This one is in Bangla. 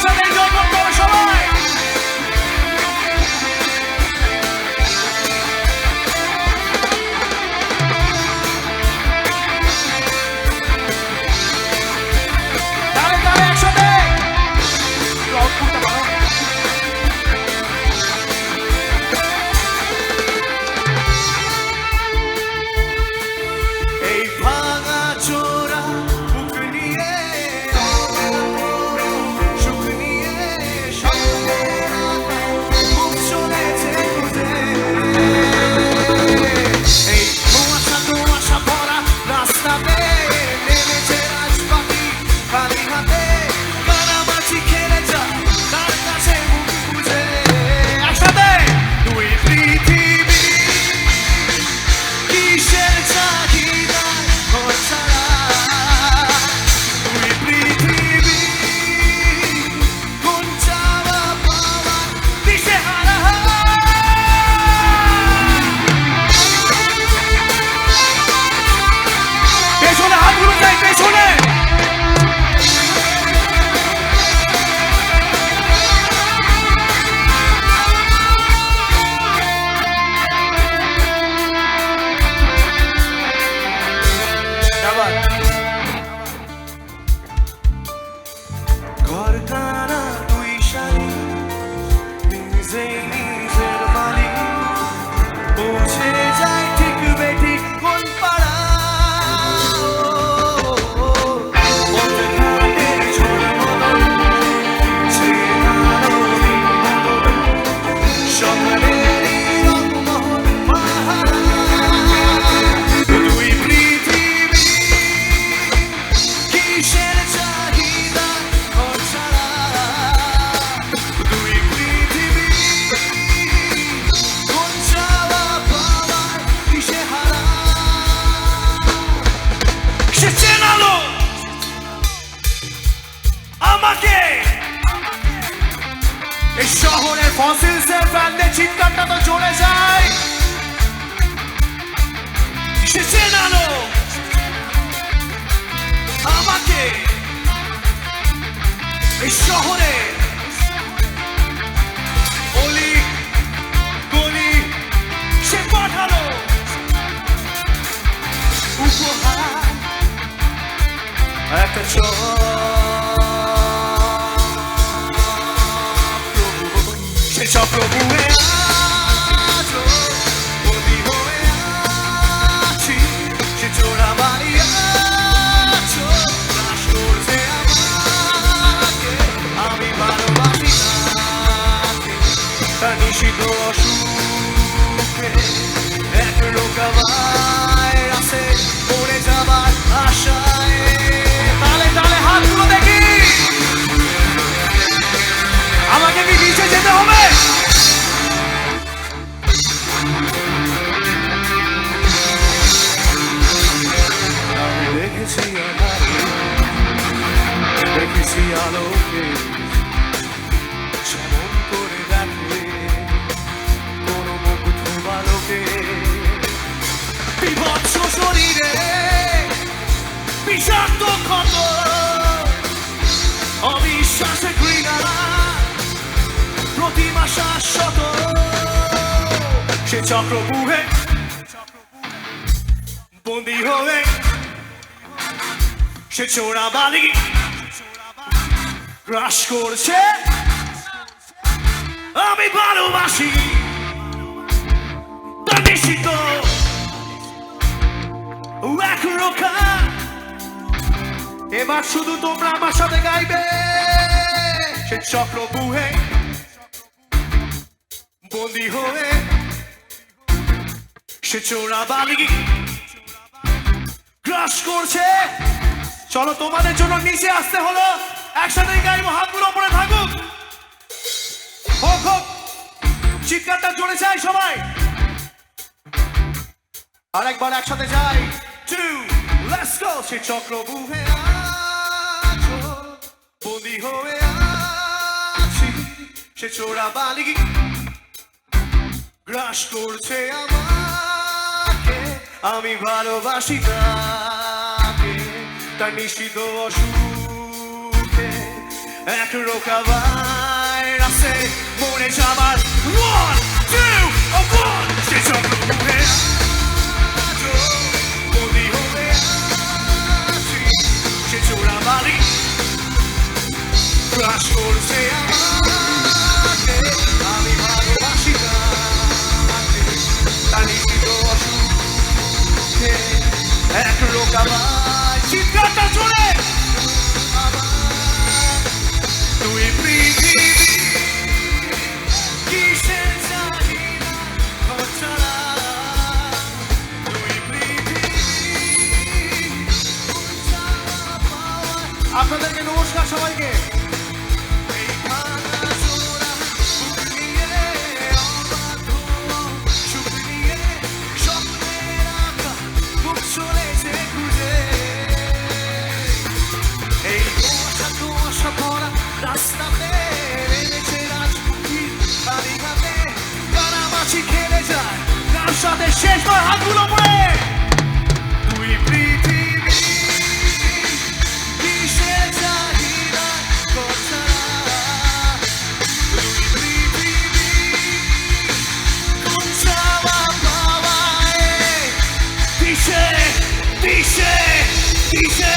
একসাথে জয় করতে হবে সবাই। তাহলে তাহলে একসাথে রক করতে পারো। এই ভাঙা চোরা বুক নিয়ে সুখ নিয়ে মুখ চলেছে খুঁজে। এই ধোঁয়াশা ধোঁয়াশা ভরা রাস্তাতে নেমেছে রাজপাখি খালি হাতে কানামাছি খেলে যা তার কাছে মুখ খুঁজে। একসাথে দুই পৃথিবী কিসের চাহিদা ঘর ছাড়া, দুই পৃথিবী কোন চাওয়া পাওয়া দিশেহারা। পেছনে হাতগুলো চাই, পেছনে ঘর কানা দুই শাড়ি নিজেই নিজের মালিক পৌঁছে যায় ঠিক বেঠিক কোন পাড়া। পথঘাটের ঝড় বদল চেনানো দিন বদল সকালেরই রংমহল পাহাড়। দুই পৃথিবী কিসের চাহিদা ঘর ছাড়া, দুই পৃথিবী কোন চাওয়া পাওয়ার দিশেহারা। সে চেনালো আমাকে এই শহরের ফসিলসের ফ্যানদের চিৎকারটা তো চলে যায়। সে চেনালো আমাকে এই শহরে অলি গলি সে পাঠালো উপহার একটা সে চক্র বুয়ে আজও বন্দি হয়ে আছি। সে চোরা বাড়ি আছো নাশ করছে আমাকে, আমি ভালোবাসি তাকে তার নিষিদ্ধ অসুখে এক রোকাবায় আছে পড়ে যাবার আশায়। তালে তালে হাতগুলো দেখি, আমাকে কি নিচে যেতে হবে? আমি দেখেছি আধারে, দেখেছি আলোকে যেমন করে দেখে কোন মুগ্ধ বালকে। বিভৎস শরীরে বিষাক্ত ক্ষত, অবিশ্বাসে ঘৃণা প্রতিমা শাশ্বত। সে চক্রবুহে বন্দী হয়ে সে চোরা বালি গ্রাস করছে। আমি ভালোবাসি তার নিষিদ্ধ এক রোখা। এবার শুধু তোমরা আমার সাথে গাইবে। সে চক্রবুহে বন্দী হয়ে সে চোরা বালি গ্রাস করছে। চলো তোমাদের জন্য নিচে আসতে হলো, একসাথে গাইবো, হাতগুলো উপরে থাকুক। হোক হোক চিৎকারটা জোরে চাই সবাই, আর একবার একসাথে যাই। 2 let's go। সে চক্রবুহে আছো বন্দী হয়ে আছি, সে চোরা বালি গ্রাস করছে আমাকে, আমি ভালোবাসি তাকে তার নিষিদ্ধ অসুখে এক রোকা ভাইরাসে মরে যাবার 1, 2, 1 সে চক্র ঘুরে আজও বন্দি হয়ে আছি সে চোরাবালি ক্রাশ করছে আমাকে আমি ভালোবাসি তাকে তার নিশ্চিত অসুখে এক রোকা ভাই চিৎকারটা জোরে তুই পৃথিবী কিসের জানি না খোঁজরা তুই পৃথিবী আপনাদেরকে নমস্কার সবাইকে এই ভাঙা চোরা বুক নিয়ে অবাধ সুখ নিয়ে স্বপ্নের আঁকা বুক চলেছে খুঁজে এই কুয়াশা ভরা রাস্তাতে এনেছে রাজপুতির বাড়িঘাটে কানামাছি খেলে যায় তার সাথে শেষবার হাতগুলো পড়ে তুই পৃথিবী কিসের চাহিদা কথা তুই পৃথিবী কোন চাওয়া পাওয়ায় দিশে দিশে দিশে